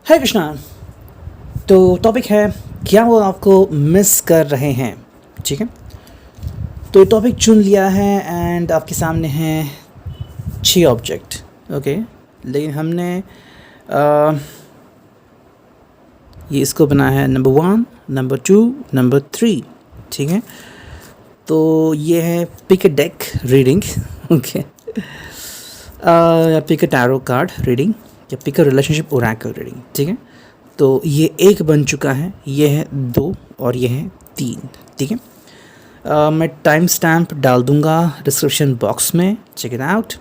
है कृष्णा। तो टॉपिक है क्या वो आपको मिस कर रहे हैं। ठीक है, तो ये टॉपिक चुन लिया है एंड आपके सामने है 6 ऑब्जेक्ट। ओके, लेकिन हमने ये इसको बनाया है नंबर 1, नंबर 2, नंबर 3। ठीक है, तो ये है pick a deck reading. Okay, या pick a tarot card reading या pick a relationship oracle reading. ठीक है, तो ये 1 बन चुका है, ये है 2 और ये है 3। ठीक है, मैं टाइम स्टैम्प डाल दूंगा डिस्क्रिप्शन बॉक्स में, चेक इट आउट।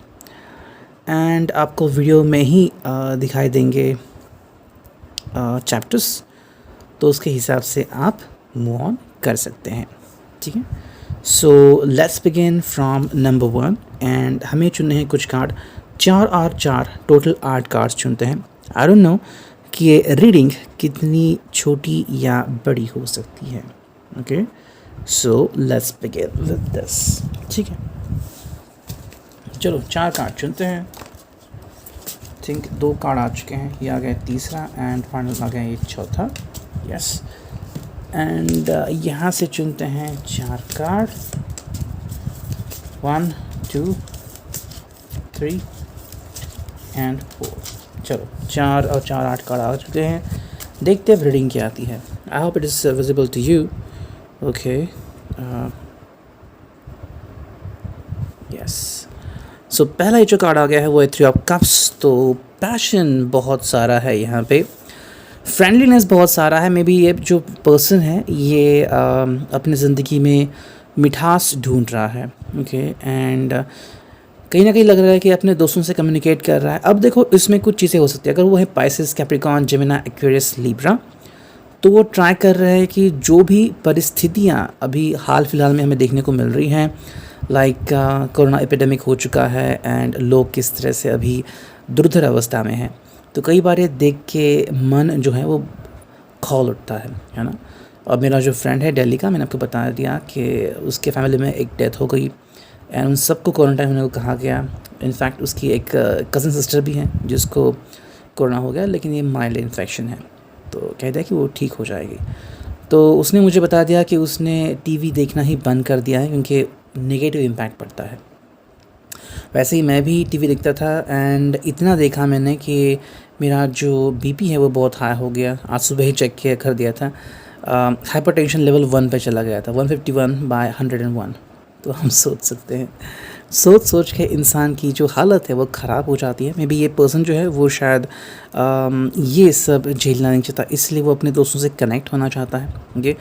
एंड आपको वीडियो में ही दिखाई देंगे चैप्टर्स, तो उसके हिसाब से आप मूव ऑन कर सकते हैं। ठीक है, so let's begin from number 1 and हमें चुनने हैं कुछ कार्ड, 4 और 4 टोटल 8 कार्ड्स चुनते हैं। आई डोंट नो कि ये रीडिंग कितनी छोटी या बड़ी हो सकती है। Okay, so let's begin with this. ठीक है, चलो 4 कार्ड चुनते हैं। थिंक 2 कार्ड आ चुके हैं, ये आ गया तीसरा एंड फाइनल आ गया ये चौथा। यस, एंड यहाँ से चुनते हैं 4 कार्ड, 1 2 3 एंड 4। चलो 4 और 4 8 कार्ड आ चुके हैं, देखते हैं रीडिंग क्या आती है। I hope it is visible to you. Okay, yes, so पहला ये जो कार्ड आ गया है वो है 3 ऑफ कप्स। तो पैशन बहुत सारा है यहाँ पे, फ्रेंडलीनेस बहुत सारा है। मे बी ये जो पर्सन है ये अपनी ज़िंदगी में मिठास ढूंढ रहा है। ओके, एंड कहीं ना कहीं लग रहा है कि अपने दोस्तों से कम्युनिकेट कर रहा है। अब देखो इसमें कुछ चीज़ें हो सकती है, अगर वो है Pisces, Capricorn, Gemini, Aquarius, Libra, तो वो ट्राई कर रहे हैं कि जो भी परिस्थितियाँ अभी हाल फिलहाल में हमें देखने को मिल रही हैं, लाइक कोरोना एपिडेमिक हो चुका है एंड लोग किस तरह से अभी दुर्धर अवस्था में हैं, तो कई बार ये देख के मन जो है वो खौल उठता है ना। और मेरा जो फ्रेंड है दिल्ली का, मैंने आपको बता दिया कि उसके फैमिली में एक डेथ हो गई एंड उन सबको क्वारंटाइन होने को कहा गया। इनफैक्ट उसकी एक कज़न सिस्टर भी हैं जिसको कोरोना हो गया, लेकिन ये माइल्ड इन्फेक्शन है, तो कहता है कि वो ठीक हो जाएगी। तो उसने मुझे बता दिया कि उसने टीवी देखना ही बंद कर दिया है क्योंकि नेगेटिव इम्पैक्ट पड़ता है। वैसे ही मैं भी टीवी देखता था एंड इतना देखा मैंने कि मेरा जो बीपी है वो बहुत हाई हो गया। आज सुबह ही चेक किया कर दिया था, हाइपरटेंशन लेवल 1 पे चला गया था, 151/101। तो हम सोच सकते हैं, सोच के इंसान की जो हालत है वो ख़राब हो जाती है। मे बी ये पर्सन जो है वो शायद ये सब झेलना नहीं चाहता, इसलिए वो अपने दोस्तों से कनेक्ट होना चाहता है। ओके,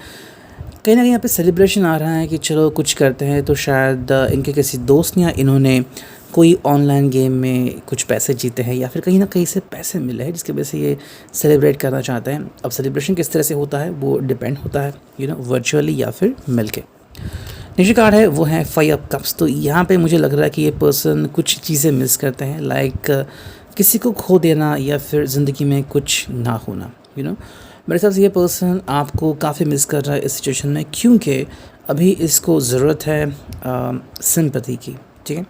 कहीं ना कहीं यहाँ पे सेलिब्रेशन आ रहा है कि चलो कुछ करते हैं, तो शायद इनके किसी दोस्त या इन्होंने कोई ऑनलाइन गेम में कुछ पैसे जीते हैं या फिर कहीं ना कहीं से पैसे मिले हैं जिसकी वजह से ये सेलिब्रेट करना चाहते हैं। अब सेलिब्रेशन किस तरह से होता है वो डिपेंड होता है वर्चुअली या फिर मिल के। नेक्स्ट कार्ड है वो है 5 ऑफ कप्स। तो यहाँ पे मुझे लग रहा है कि ये पर्सन कुछ चीज़ें मिस करते हैं, लाइक किसी को खो देना या फिर ज़िंदगी में कुछ ना होना। मेरे हिसाब से ये पर्सन आपको काफ़ी मिस कर रहा है इस सिचुएशन में, क्योंकि अभी इसको ज़रूरत है सिंपैथी की। ठीक है,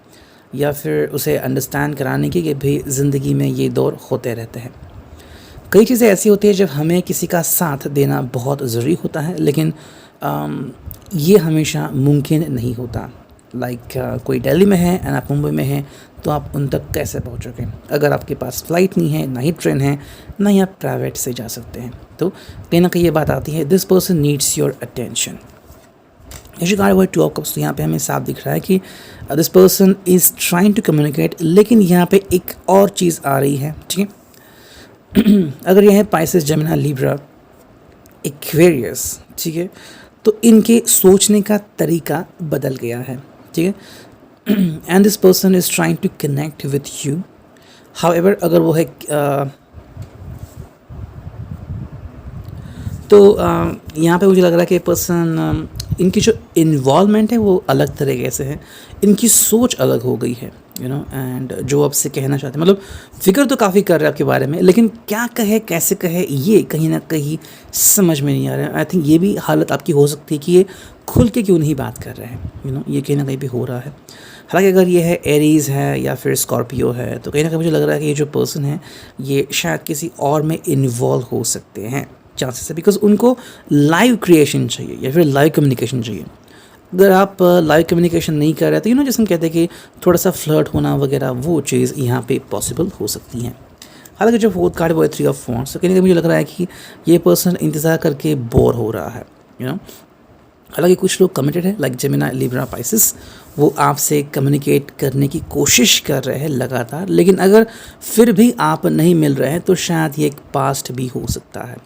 या फिर उसे अंडरस्टैंड कराने की कि भाई ज़िंदगी में ये दौर होते रहते हैं। कई चीज़ें ऐसी होती है जब हमें किसी का साथ देना बहुत ज़रूरी होता है, लेकिन ये हमेशा मुमकिन नहीं होता। लाइक कोई दिल्ली में है एंड आप मुंबई में हैं, तो आप उन तक कैसे पहुँचोगे अगर आपके पास फ़्लाइट नहीं है, ना ही ट्रेन है, ना ही आप प्राइवेट से जा सकते हैं। तो कहीं ना कहीं ये बात आती है, this person needs your attention. इसी कारण वो 2 ऑफ कप्स, तो यहाँ पे हमें साफ दिख रहा है कि this person is trying to communicate, लेकिन यहाँ पे एक और चीज़ आ रही है। ठीक है, अगर यह है पाइसेस, जेमिनी, लिब्रा, एक्वेरियस, ठीक है, तो इनके सोचने का तरीका बदल गया है। ठीक है, and this person is trying to connect with you. However अगर वो है तो यहाँ पे मुझे लग रहा है कि पर्सन इनकी जो इन्वॉल्वमेंट है वो अलग तरीके से है, इनकी सोच अलग हो गई है, एंड जो आपसे कहना चाहते हैं, मतलब फ़िक्र तो काफ़ी कर रहे हैं आपके बारे में, लेकिन क्या कहे कैसे कहे ये कहीं ना कहीं समझ में नहीं आ रहा है। आई थिंक ये भी हालत आपकी हो सकती है कि ये खुल के क्यों नहीं बात कर रहे हैं, ये कहीं ना कहीं भी हो रहा है। हालांकि अगर ये है एरीज़ है या फिर स्कॉर्पियो है, तो कहीं ना कहीं मुझे लग रहा है कि ये जो पर्सन है ये शायद किसी और में इन्वॉल्व हो सकते हैं, चांसेस है, बिकॉज उनको लाइव क्रिएशन चाहिए या फिर लाइव कम्युनिकेशन चाहिए। अगर आप लाइव कम्युनिकेशन नहीं कर रहे तो जैसे हम कहते हैं कि थोड़ा सा फ्लर्ट होना वगैरह, वो चीज़ यहाँ पे पॉसिबल हो सकती है। हालांकि जो फोर्थ कार्ड वो है 3 ऑफ वॉन्ड्स, तो कहीं ना कहीं मुझे लग रहा है कि ये पर्सन इंतज़ार करके बोर हो रहा है, हालांकि कुछ लोग कमिटेड है लाइक जेमिनी, लिब्रा, पाइसेस, वो आपसे कम्युनिकेट करने की कोशिश कर रहे हैं लगातार, लेकिन अगर फिर भी आप नहीं मिल रहे हैं तो शायद ये एक पास्ट भी हो सकता है।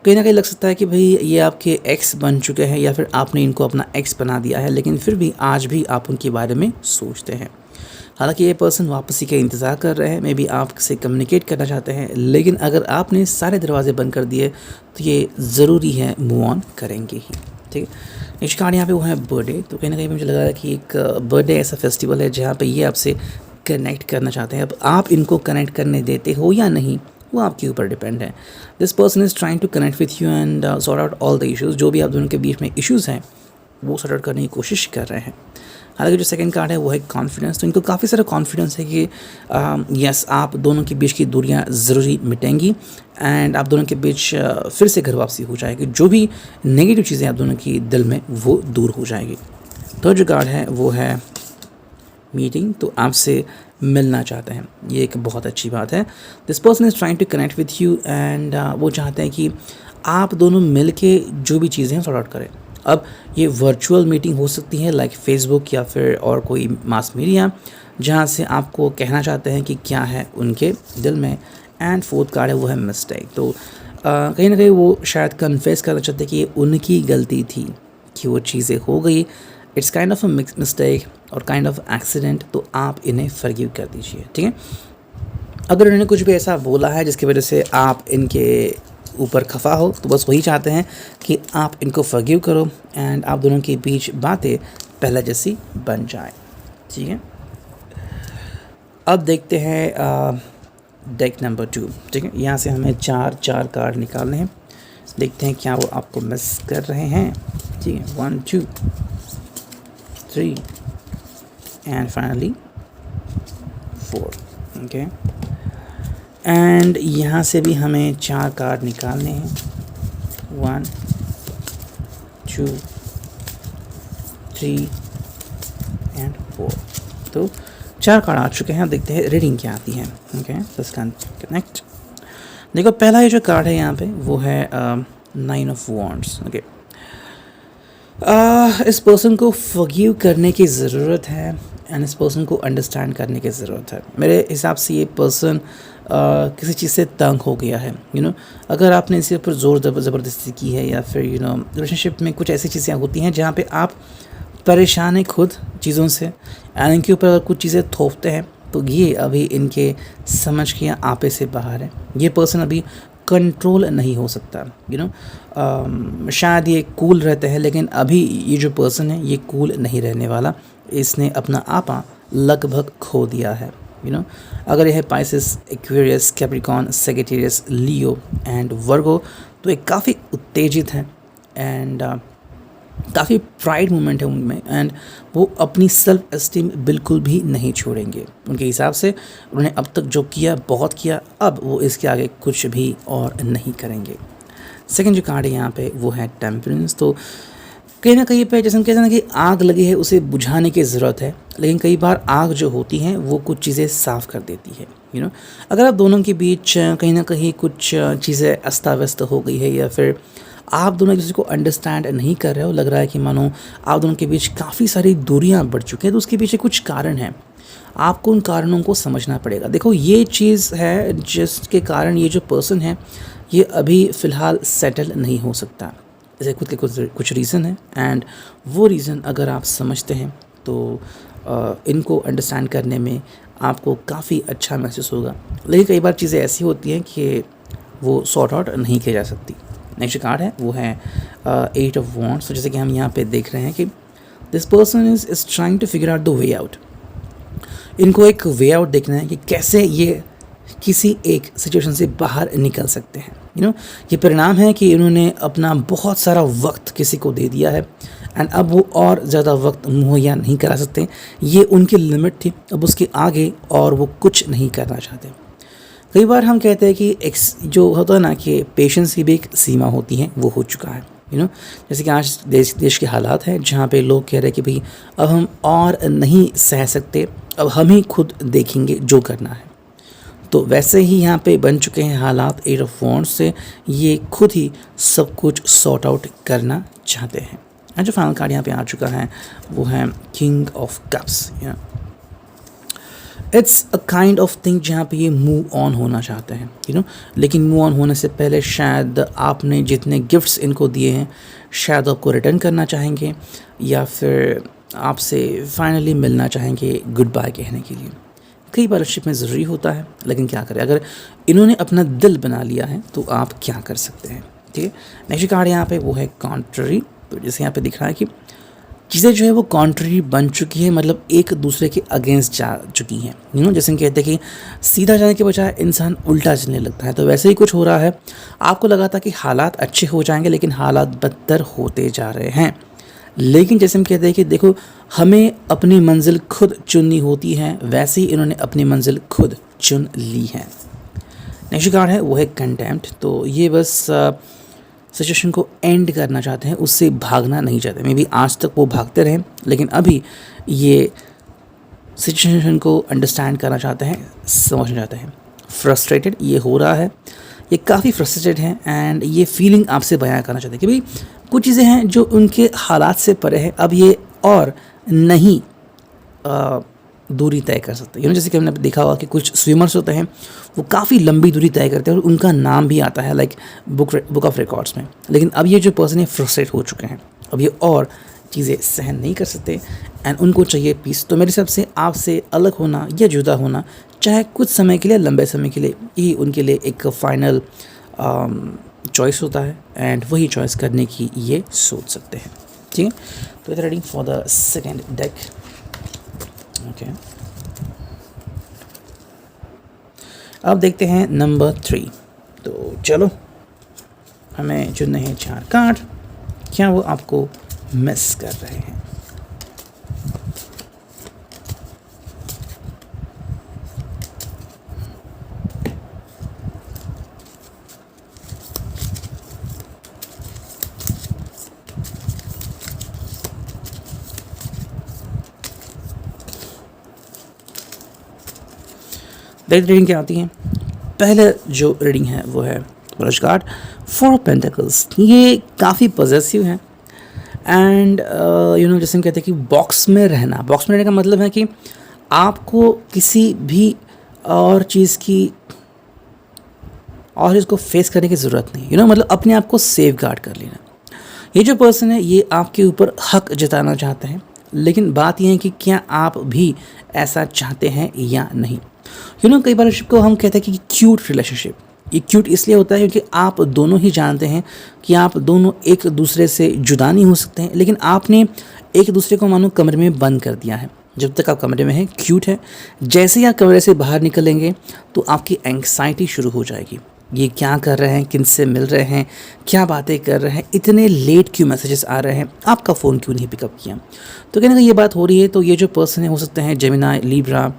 कहीं ना कहीं लग सकता है कि भाई ये आपके एक्स बन चुके हैं या फिर आपने इनको अपना एक्स बना दिया है, लेकिन फिर भी आज भी आप उनके बारे में सोचते हैं। हालांकि ये पर्सन वापसी का इंतज़ार कर रहे हैं, मे बी आपसे कम्युनिकेट करना चाहते हैं, लेकिन अगर आपने सारे दरवाजे बंद कर दिए तो ये ज़रूरी है मूव ऑन करेंगे ही। ठीक है, नेक्स्ट कार्ड यहाँ पे वो है बर्थडे। तो कहीं ना कहीं मुझे लग रहा है कि एक बर्थडे ऐसा फेस्टिवल है जहाँ पे ये आपसे कनेक्ट करना चाहते हैं। अब आप इनको कनेक्ट करने देते हो या नहीं, वो आपके ऊपर डिपेंड है। This person is trying to connect with you and sort out all the issues. जो भी आप दोनों के बीच में इश्यूज़ हैं वो सॉर्ट आउट करने की कोशिश कर रहे हैं। हालांकि जो सेकंड कार्ड है वो है कॉन्फिडेंस। तो इनको काफ़ी सारा कॉन्फिडेंस है कि यस, आप दोनों के बीच की दूरियां ज़रूरी मिटेंगी एंड आप दोनों के बीच फिर से घर वापसी हो जाएगी। जो भी नेगेटिव चीज़ें आप दोनों की दिल में वो दूर हो जाएगी। तो जो कार्ड है वो है मीटिंग। तो आपसे मिलना चाहते हैं, ये एक बहुत अच्छी बात है। This person is trying to connect with you and वो चाहते हैं कि आप दोनों मिल के जो भी चीज़ें हैं सॉर्ट आउट करें। अब ये वर्चुअल मीटिंग हो सकती है लाइक फेसबुक या फिर और कोई मास मीडिया, जहाँ से आपको कहना चाहते हैं कि क्या है उनके दिल में। एंड फोर्थ कार्ड है वो है मिस्टेक। तो कहीं ना कहीं वो शायद कन्फेस करना चाहते हैं कि ये उनकी गलती थी कि वो चीज़ें हो गई। It's kind of a mistake और काइंड ऑफ एक्सीडेंट। तो आप इन्हें फॉरगिव कर दीजिए, ठीक है। अगर उन्होंने कुछ भी ऐसा बोला है जिसकी वजह से आप इनके ऊपर खफा हो, तो बस वही चाहते हैं कि आप इनको फॉरगिव करो एंड आप दोनों के बीच बातें पहले जैसी बन जाए, ठीक है। अब देखते हैं डेक नंबर 2, ठीक है। यहाँ से हमें चार कार्ड निकालने हैं। देखते हैं क्या वो आपको मिस कर रहे हैं, ठीक है। 1 2 3 एंड फाइनली 4, ओके। एंड यहाँ से भी हमें 4 कार्ड निकालने हैं। 1 2 3 एंड 4। तो 4 कार्ड आ चुके हैं। देखते हैं रीडिंग क्या आती है, ओके। कनेक्ट। देखो पहला ये जो कार्ड है यहाँ पे वो है 9 ऑफ वॉन्ड्स, ओके। इस पर्सन को फॉरगिव करने की ज़रूरत है एंड इस पर्सन को अंडरस्टैंड करने की ज़रूरत है। मेरे हिसाब से ये पर्सन किसी चीज़ से तंग हो गया है, अगर आपने इसके ऊपर ज़ोर ज़बरदस्ती की है या फिर रिलेशनशिप में कुछ ऐसी चीज़ें होती हैं जहाँ पे आप परेशान हैं खुद चीज़ों से एंड इनके ऊपर अगर कुछ चीज़ें थोपते हैं तो ये अभी इनके समझ के या आपे से बाहर है। ये पर्सन अभी कंट्रोल नहीं हो सकता, शायद ये कूल रहते हैं लेकिन अभी ये जो पर्सन है ये कूल नहीं रहने वाला। इसने अपना आपा लगभग खो दिया है, अगर यह है Pisces, Aquarius, Capricorn, Sagittarius, Leo and वर्गो, तो ये काफ़ी उत्तेजित है एंड काफ़ी प्राइड मोमेंट है उनमें एंड वो अपनी सेल्फ एस्टीम बिल्कुल भी नहीं छोड़ेंगे। उनके हिसाब से उन्होंने अब तक जो किया बहुत किया, अब वो इसके आगे कुछ भी और नहीं करेंगे। सेकंड जो कार्ड है यहाँ पे वो है टेम्परेंस। तो कहीं ना कहीं पे जैसे हम कहते हैं ना कि आग लगी है उसे बुझाने की ज़रूरत है, लेकिन कई बार आग जो होती है वो कुछ चीज़ें साफ़ कर देती है। अगर आप दोनों के बीच कहीं ना कहीं कुछ चीज़ें अस्ता व्यस्त हो गई है या फिर आप दोनों एक दूसरे को अंडरस्टैंड नहीं कर रहे हो, लग रहा है कि मानो आप दोनों के बीच काफ़ी सारी दूरियां बढ़ चुकी हैं, तो उसके पीछे कुछ कारण हैं। आपको उन कारणों को समझना पड़ेगा। देखो ये चीज़ है जिसके कारण ये जो पर्सन है ये अभी फ़िलहाल सेटल नहीं हो सकता। इसके खुद के कुछ रीज़न है एंड वो रीज़न अगर आप समझते हैं तो इनको अंडरस्टैंड करने में आपको काफ़ी अच्छा महसूस होगा। लेकिन कई बार चीज़ें ऐसी होती हैं कि वो सॉर्ट आउट नहीं की जा सकती। नेक्स्ट कार्ड है वो है 8 ऑफ वॉन्ड्स। तो जैसे कि हम यहाँ पे देख रहे हैं कि this person is trying to figure out the way out. इनको एक वे आउट देखना है कि कैसे ये किसी एक सिचुएशन से बाहर निकल सकते हैं। ये परिणाम है कि इन्होंने अपना बहुत सारा वक्त किसी को दे दिया है एंड अब वो और ज़्यादा वक्त मुहैया नहीं करा सकते। ये उनकी लिमिट थी, अब उसके आगे और वो कुछ नहीं करना चाहते। कई बार हम कहते हैं कि जो होता है ना कि पेशेंस की भी एक सीमा होती है, वो हो चुका है। जैसे कि आज देश के हालात हैं जहाँ पे लोग कह रहे हैं कि भाई अब हम और नहीं सह सकते, अब हम ही खुद देखेंगे जो करना है। तो वैसे ही यहाँ पे बन चुके हैं हालात 8 ऑफ वॉन्ड्स से। ये खुद ही सब कुछ सॉर्ट आउट करना चाहते हैं। और जो फाइनल कार्ड यहाँ पे आ चुका है वो है king of cups. It's a kind of thing जहाँ पे ये मूव ऑन होना चाहते हैं। लेकिन मूव ऑन होने से पहले शायद आपने जितने गिफ्ट्स इनको दिए हैं शायद आपको रिटर्न करना चाहेंगे, या फिर आपसे फाइनली मिलना चाहेंगे गुड बाय कहने के लिए। कई बार रिलेशनशिप में ज़रूरी होता है, लेकिन क्या करें, अगर इन्होंने अपना दिल बना लिया है तो आप क्या कर सकते हैं। ठीक है, नेक्स्ट कार्ड यहाँ पे वो है कॉन्ट्ररी। तो जैसे यहाँ पे दिख रहा है कि चीज़ें जो है वो कॉन्ट्ररी बन चुकी है, मतलब एक दूसरे के अगेंस्ट जा चुकी हैं। जैसे कहते हैं कि सीधा जाने के बजाय इंसान उल्टा चलने लगता है, तो वैसे ही कुछ हो रहा है। आपको लगा था कि हालात अच्छे हो जाएंगे, लेकिन हालात बदतर होते जा रहे हैं। लेकिन जैसे हम कहते हैं कि देखो हमें अपनी मंजिल खुद चुननी होती है, वैसे ही इन्होंने अपनी मंजिल खुद चुन ली है। नेक्स्ट कार्ड है वो है कंटेम्प्ट। तो ये बस सिचुएशन को एंड करना चाहते हैं, उससे भागना नहीं चाहते। मे बी आज तक वो भागते रहें, लेकिन अभी ये सिचुएशन को अंडरस्टैंड करना चाहते हैं, समझना चाहते हैं। फ्रस्ट्रेटेड ये हो रहा है, ये काफ़ी फ्रस्ट्रेटेड हैं एंड ये फीलिंग आपसे बयां करना चाहते हैं कि भाई कुछ चीज़ें हैं जो उनके हालात से परे हैं, अब ये और नहीं दूरी तय कर सकते। जैसे कि हमने देखा होगा कि कुछ स्विमर्स होते हैं वो काफ़ी लंबी दूरी तय करते हैं और उनका नाम भी आता है लाइक बुक ऑफ रिकॉर्ड्स में। लेकिन अब ये जो पर्सन है फ्रस्ट्रेट हो चुके हैं, अब ये और चीज़ें सहन नहीं कर सकते एंड उनको चाहिए पीस। तो मेरे हिसाब से आपसे अलग होना या जुदा होना, चाहे कुछ समय के लिए लंबे समय के लिए, ही उनके लिए एक फाइनल चॉइस होता है एंड वही चॉइस करने की ये सोच सकते हैं। ठीक है, तो इधर reading for the second deck. Okay, अब देखते हैं नंबर 3। तो चलो हमें चुनने हैं 4 कार्ड, क्या वो आपको मिस कर रहे हैं। रीडिंग क्या आती है। पहले जो रीडिंग है वो है ब्रश कार्ड 4 पेंटिकल्स। ये काफ़ी पॉजिटिव है एंड जैसे हम कहते हैं कि बॉक्स में रहने का मतलब है कि आपको किसी भी और चीज़ की और इसको फेस करने की ज़रूरत नहीं। मतलब अपने आप को सेफ गार्ड कर लेना। ये जो पर्सन है ये आपके ऊपर हक जताना चाहते हैं, लेकिन बात यह है कि क्या आप भी ऐसा चाहते हैं या नहीं। कई बार को हम कहते हैं कि क्यूट रिलेशनशिप, ये क्यूट इसलिए होता है क्योंकि आप दोनों ही जानते हैं कि आप दोनों एक दूसरे से जुदा नहीं हो सकते हैं, लेकिन आपने एक दूसरे को मानो कमरे में बंद कर दिया है। जब तक आप कमरे में हैं क्यूट है, जैसे ही आप कमरे से बाहर निकलेंगे तो आपकी एंग्जाइटी शुरू हो जाएगी। ये क्या कर रहे हैं, किन से मिल रहे हैं, क्या बातें कर रहे हैं, इतने लेट क्यों मैसेजेस आ रहे हैं, आपका फ़ोन क्यों नहीं पिकअप किया। तो कहने का ये बात हो रही है। तो ये जो पर्सन है हो सकते हैं Gemini, Libra,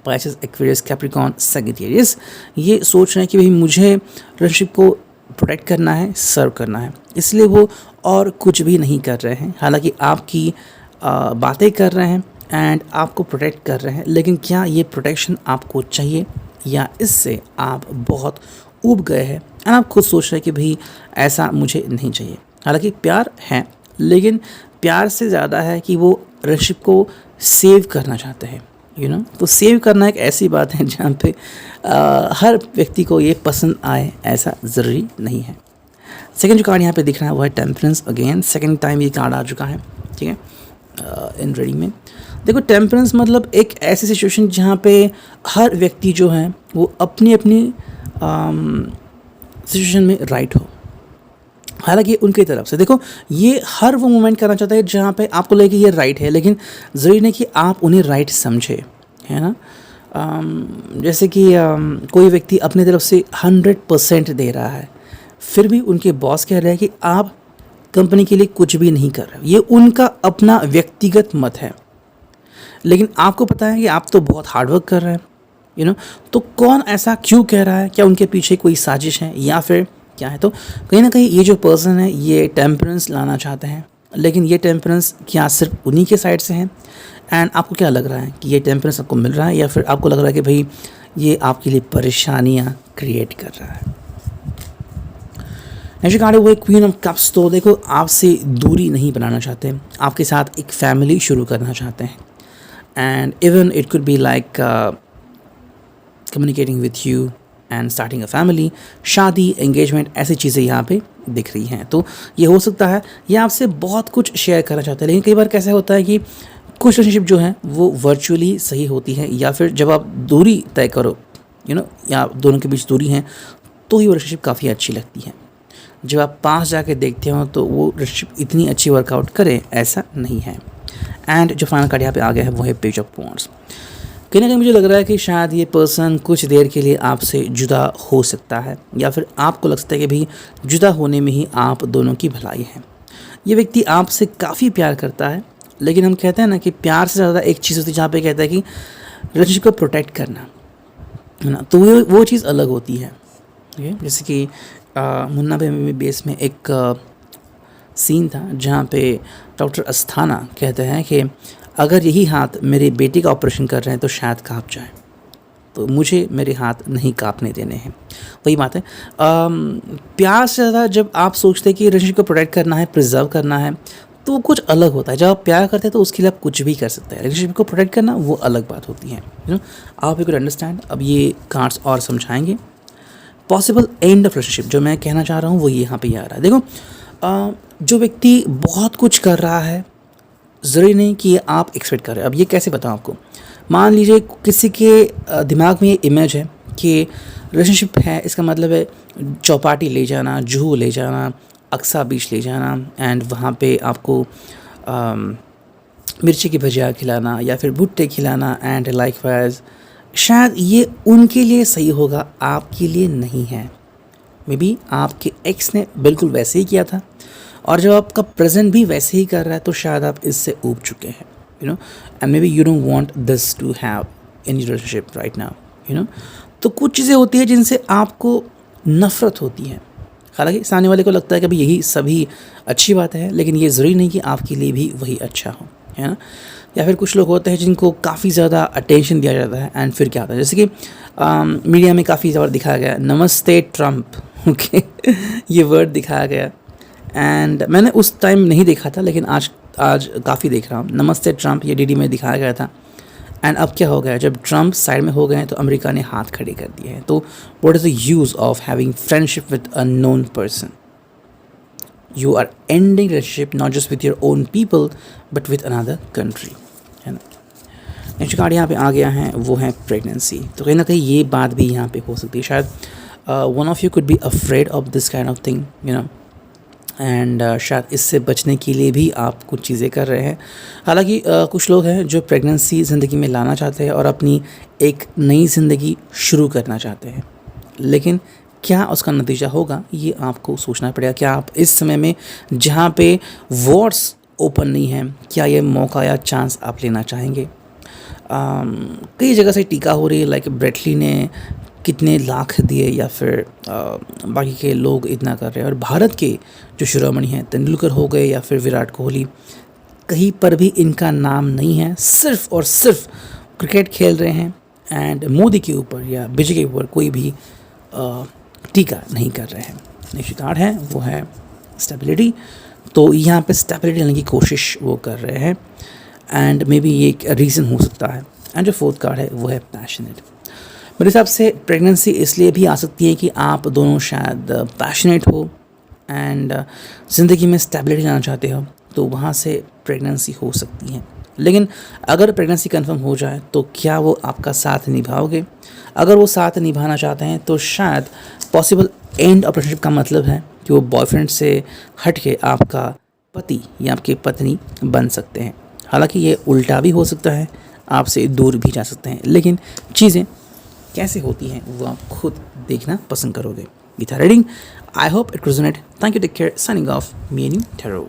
Pisces, Aquarius, Capricorn, Sagittarius. ये सोच रहे हैं कि भाई मुझे रिलेशनशिप को प्रोटेक्ट करना है, सर्व करना है, इसलिए वो और कुछ भी नहीं कर रहे हैं। हालांकि आपकी बातें कर रहे हैं एंड आपको प्रोटेक्ट कर रहे हैं, लेकिन क्या ये प्रोटेक्शन आपको चाहिए या इससे आप बहुत ऊब गए हैं एंड आप खुद सोच रहे हैं कि भाई ऐसा मुझे नहीं चाहिए। हालांकि प्यार है, लेकिन प्यार से ज़्यादा है कि वो रिलेशनशिप को सेव करना चाहते हैं। तो सेव करना एक ऐसी बात है जहाँ पे हर व्यक्ति को ये पसंद आए ऐसा ज़रूरी नहीं है। सेकंड जो कार्ड यहाँ पे दिख रहा है वो है टेम्परेंस। अगेन सेकंड टाइम ये कार्ड आ चुका है। ठीक है, इन रीडिंग में देखो टेम्परेंस मतलब एक ऐसी सिचुएशन जहाँ पे हर व्यक्ति जो है वो अपनी अपनी सिचुएशन में राइट हो। हालांकि उनकी तरफ से देखो, ये हर वो मोमेंट करना चाहता है जहाँ पे आपको लगे ये राइट है, लेकिन ज़रूरी नहीं कि आप उन्हें राइट समझे, है ना। जैसे कि कोई व्यक्ति अपनी तरफ से 100% दे रहा है, फिर भी उनके बॉस कह रहे हैं कि आप कंपनी के लिए कुछ भी नहीं कर रहे हो। ये उनका अपना व्यक्तिगत मत है, लेकिन आपको पता है कि आप तो बहुत हार्डवर्क कर रहे हैं, तो कौन ऐसा क्यों कह रहा है? क्या उनके पीछे कोई साजिश है या फिर क्या है? तो कहीं ना कहीं ये जो पर्सन है ये टेम्परेंस लाना चाहते हैं, लेकिन ये टेम्परेंस क्या सिर्फ उन्हीं के साइड से है? एंड आपको क्या लग रहा है कि ये टेम्परेंस आपको मिल रहा है, या फिर आपको लग रहा है कि भाई ये आपके लिए परेशानियाँ क्रिएट कर रहा है? नेक्स्ट कार्ड है वो क्वीन ऑफ कप्स। तो देखो, आपसे दूरी नहीं बनाना चाहते, आपके साथ एक फैमिली शुरू करना चाहते हैं, and even it could be like communicating with you and starting a family, शादी, एंगेजमेंट, ऐसी चीज़ें यहाँ पे दिख रही हैं। तो ये हो सकता है ये आपसे बहुत कुछ शेयर करना चाहते हैं, लेकिन कई बार कैसा होता है कि कुछ रिलेशनशिप जो है वो वर्चुअली सही होती है, या फिर जब आप दूरी तय करो, या दोनों के बीच दूरी है, तो ही वो रिलेशनशिप काफ़ी अच्छी लगती है। जब आप पास जाके देखते हो तो वो रिलेशनशिप इतनी अच्छी वर्कआउट करे, ऐसा नहीं है। एंड जो फाइनल कार्ड यहाँ पे आ गया है वो है पेज ऑफ वॉन्ड्स। कहीं ना कहीं मुझे लग रहा है कि शायद ये पर्सन कुछ देर के लिए आपसे जुदा हो सकता है, या फिर आपको लग सकता है कि भाई जुदा होने में ही आप दोनों की भलाई है। ये व्यक्ति आपसे काफ़ी प्यार करता है, लेकिन हम कहते हैं ना कि प्यार से ज़्यादा एक चीज़ होती है जहाँ पे कहता है कि रिलेशनशिप को प्रोटेक्ट करना, है ना। तो वो चीज़ अलग होती है। ठीक है, जैसे कि मुन्ना भाई बेस में एक सीन था जहाँ पे डॉक्टर अस्थाना कहते हैं कि अगर यही हाथ मेरे बेटे का ऑपरेशन कर रहे हैं तो शायद काँप जाए, तो मुझे मेरे हाथ नहीं काँपने देने हैं। वही बात है, प्यार से ज़्यादा जब आप सोचते हैं कि रिलेशनशिप को प्रोटेक्ट करना है, प्रिजर्व करना है, तो कुछ अलग होता है। जब आप प्यार करते हैं तो उसके लिए आप कुछ भी कर सकते हैं, रिलेशनशिप को प्रोटेक्ट करना वो अलग बात होती है। आप यू कैन अंडरस्टैंड। अब ये कार्ड्स और समझाएंगे पॉसिबल एंड ऑफ रिलेशनशिप। जो मैं कहना चाह रहा हूँ वो यहाँ पे आ रहा है। देखो, जो व्यक्ति बहुत कुछ कर रहा है, ज़रूरी नहीं कि आप एक्सपेक्ट कर रहे हैं। अब ये कैसे बताऊँ आपको? मान लीजिए किसी के दिमाग में ये इमेज है कि रिलेशनशिप है, इसका मतलब है चौपाटी ले जाना, जुहू ले जाना, अक्सा बीच ले जाना, एंड वहाँ पे आपको मिर्ची की भजिया खिलाना या फिर भुट्टे खिलाना, एंड लाइक वाइज शायद ये उनके लिए सही होगा, आपके लिए नहीं है। मे बी आपके एक्स ने बिल्कुल वैसे ही किया था, और जब आपका प्रेजेंट भी वैसे ही कर रहा है तो शायद आप इससे ऊब चुके हैं, and maybe you don't want this to have in relationship right now, तो कुछ चीज़ें होती है जिनसे आपको नफ़रत होती है। हालांकि सामने वाले को लगता है कि भाई यही सभी अच्छी बात है, लेकिन ये ज़रूरी नहीं कि आपके लिए भी वही अच्छा हो, है ना। या फिर कुछ लोग होते हैं जिनको काफ़ी ज़्यादा अटेंशन दिया जाता है, एंड फिर क्या होता है, जैसे कि मीडिया में काफ़ी ज़्यादा दिखाया गया नमस्ते ट्रम्प, ओके ये वर्ड दिखाया गया, एंड मैंने उस टाइम नहीं देखा था, लेकिन आज काफ़ी देख रहा हूँ। नमस्ते ट्रम्प ये डीडी में दिखाया गया था, एंड अब क्या हो गया, जब ट्रम्प साइड में हो गए हैं तो अमेरिका ने हाथ खड़े कर दिए हैं। तो what is the use of having friendship with a known person? You are ending relationship not just with your own people but with another country, है ना। नेक्स्ट कार्ड यहाँ पे आ गया है वो है प्रेगनेंसी। तो कहीं ना कहीं ये बात भी यहाँ पे हो सकती है, शायद one of you could be afraid of this kind of thing, and शायद इससे बचने के लिए भी आप कुछ चीज़ें कर रहे हैं। हालांकि कुछ लोग हैं जो प्रेगनेंसी ज़िंदगी में लाना चाहते हैं और अपनी एक नई ज़िंदगी शुरू करना चाहते हैं, लेकिन क्या उसका नतीजा होगा ये आपको सोचना पड़ेगा। क्या आप इस समय में जहाँ पे वॉर्ड्स ओपन नहीं हैं, क्या ये मौका या चांस आप लेना चाहेंगे? कई जगह से टीका हो रही है, लाइक ब्रेटली ने कितने लाख दिए, या फिर बाकी के लोग इतना कर रहे हैं, और भारत के जो शिरोमणि हैं तेंदुलकर हो गए या फिर विराट कोहली, कहीं पर भी इनका नाम नहीं है, सिर्फ और सिर्फ क्रिकेट खेल रहे हैं, एंड मोदी के ऊपर या बीजेपी के ऊपर कोई भी टीका नहीं कर रहे हैं। नेक्स्ट कार्ड है वो है स्टेबिलिटी। तो यहाँ पे स्टेबिलिटी लेने की कोशिश वो कर रहे हैं, एंड मे बी ये एक रीज़न हो सकता है। एंड जो फोर्थ कार्ड है वो है पैशनेट। मेरे हिसाब से प्रेगनेंसी इसलिए भी आ सकती है कि आप दोनों शायद पैशनेट हो एंड ज़िंदगी में स्टेबिलिटी लाना चाहते हो, तो वहाँ से प्रेगनेंसी हो सकती है। लेकिन अगर प्रेगनेंसी कंफर्म हो जाए तो क्या वो आपका साथ निभाओगे? अगर वो साथ निभाना चाहते हैं तो शायद पॉसिबल एंड ऑफ रिलेशनशिप का मतलब है कि वो बॉयफ्रेंड से हट के आपका पति या आपकी पत्नी बन सकते हैं। हालांकि ये उल्टा भी हो सकता है, आपसे दूर भी जा सकते हैं, लेकिन चीज़ें कैसे होती हैं वो आप खुद देखना पसंद करोगे। Gita reading, I hope it resonate. Thank you, take care, signing off, me and you, tarot.